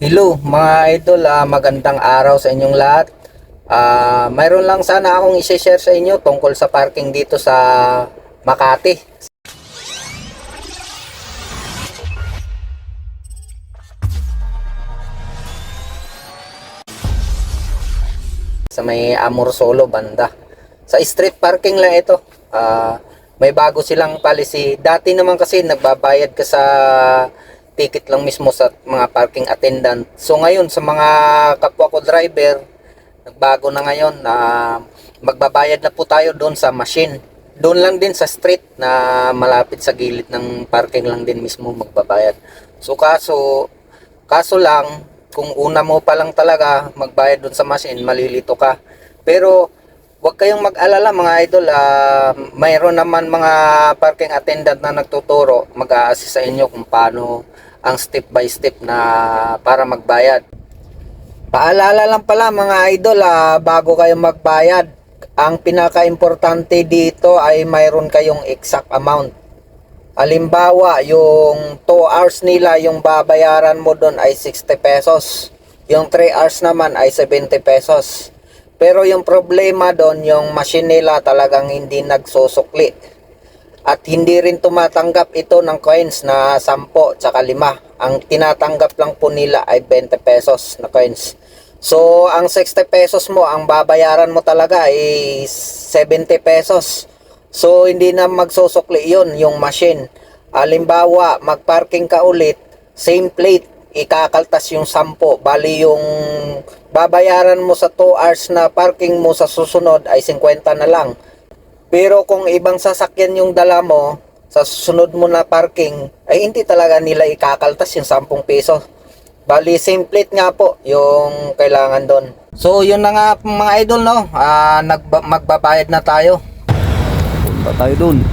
Hello mga idol, magandang araw sa inyong lahat. Mayroon lang sana akong i-share sa inyo tungkol sa parking dito sa Makati. Sa may Amor Solo banda. Sa street parking lang ito. May bago silang policy. Dati naman kasi nagbabayad ka sa ticket lang mismo sa mga parking attendant. So ngayon sa mga kapwa ko driver, nagbago na ngayon na magbabayad na po tayo doon sa machine. Doon lang din sa street na malapit sa gilid ng parking lang din mismo magbabayad. So kaso lang kung una mo pa lang talaga magbayad doon sa machine, malilito ka. Pero huwag kayong mag-alala mga idol, mayroon naman mga parking attendant na nagtuturo, mag-a-assist sa inyo kung paano ang step by step na para magbayad. Paalala lang pala mga idol, bago kayo magbayad, ang pinaka-importante dito ay mayroon kayong exact amount. Halimbawa, yung 2 hours nila, yung babayaran mo doon ay 60 pesos. Yung 3 hours naman ay 70 pesos. Pero yung problema doon, yung machine nila talagang hindi nagsusukli. At hindi rin tumatanggap ito ng coins na 10 tsaka 5. Ang tinatanggap lang po nila ay 20 pesos na coins. So, ang 60 pesos mo, ang babayaran mo talaga ay 70 pesos. So, hindi na magsusukli yun, yung machine. Halimbawa, magparking ka ulit, same plate, ikakaltas yung 10. Bali yung babayaran mo sa 2 hours na parking mo sa susunod ay 50 na lang. Pero kung ibang sasakyan yung dala mo, sa susunod mo na parking, ay hindi talaga nila ikakaltas yung 10 peso. Bali, same plate nga po yung kailangan doon. So, yun na nga mga idol, no? Magbabayad na tayo. Punta tayo dun.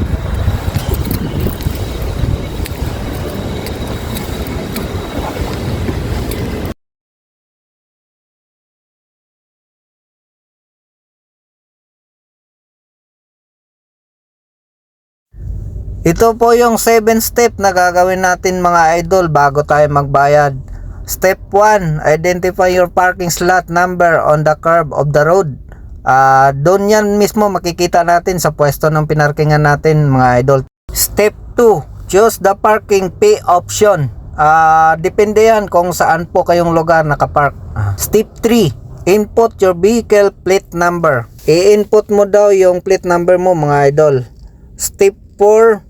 Ito po yung 7 step na gagawin natin mga idol bago tayo magbayad. Step 1, identify your parking slot number on the curb of the road. Doon yan mismo makikita natin sa pwesto ng pinarkingan natin mga idol. Step 2, choose the parking pay option. Depende yan kung saan po kayong lugar nakapark. Step 3, input your vehicle plate number. I-input mo daw yung plate number mo mga idol. Step 4,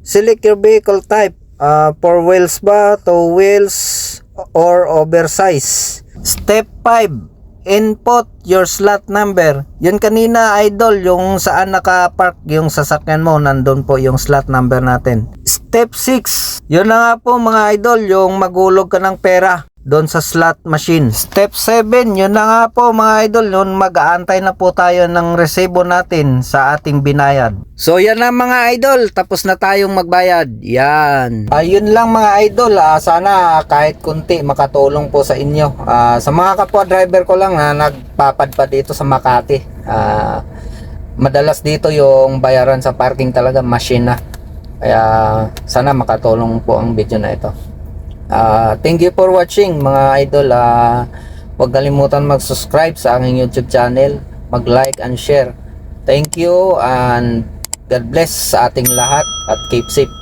select your vehicle type. 4 wheels ba, 2 wheels, or oversize. Step 5, input your slot number. Yun kanina idol, yung saan nakapark yung sasakyan mo, nandun po yung slot number natin. Step 6, yun na nga po mga idol, yung magulog ka ng pera doon sa slot machine. Step 7, yun na nga po mga idol, yun mag-aantay na po tayo ng resibo natin sa ating binayad. So yan lang mga idol, tapos na tayong magbayad. Yan. Yun lang mga idol, sana kahit kunti makatulong po sa inyo. Sa mga kapwa driver ko lang na nagpapadpa dito sa Makati. Madalas dito yung bayaran sa parking talaga machine na. Kaya sana makatulong po ang video na ito. Thank you for watching mga idol. Huwag kalimutan mag-subscribe sa aking YouTube channel, mag-like and share. Thank you and God bless sa ating lahat at keep safe.